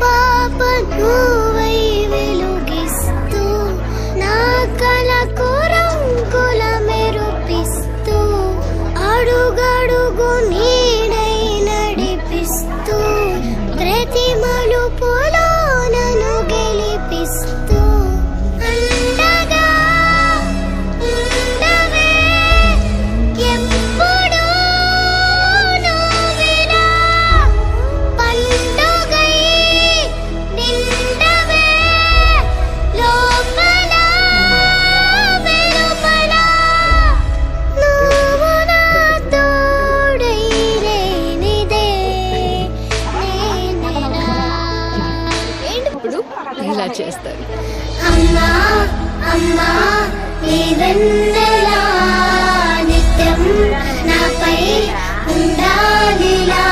పాప నువ్వై వెలుగిస్తూ నా కలకు రంగుల మెరుపిస్తూ అడుగడుగు నీడై నడిపిస్తూ ప్రతి మలుపులో నన్ను గెలిపిస్తూ అండగా ఉండవే ఎప్పుడూ నువ్విలా పండుగై నిండవే లోపల వెలుపల నువ్వు నా తోడై లేనిదే నేనెలా. ఇప్పుడు ఇలా చేస్తారు. అమ్మా అమ్మా నీ వెన్నెలా నిత్యం నాపై ఉండాలిలా.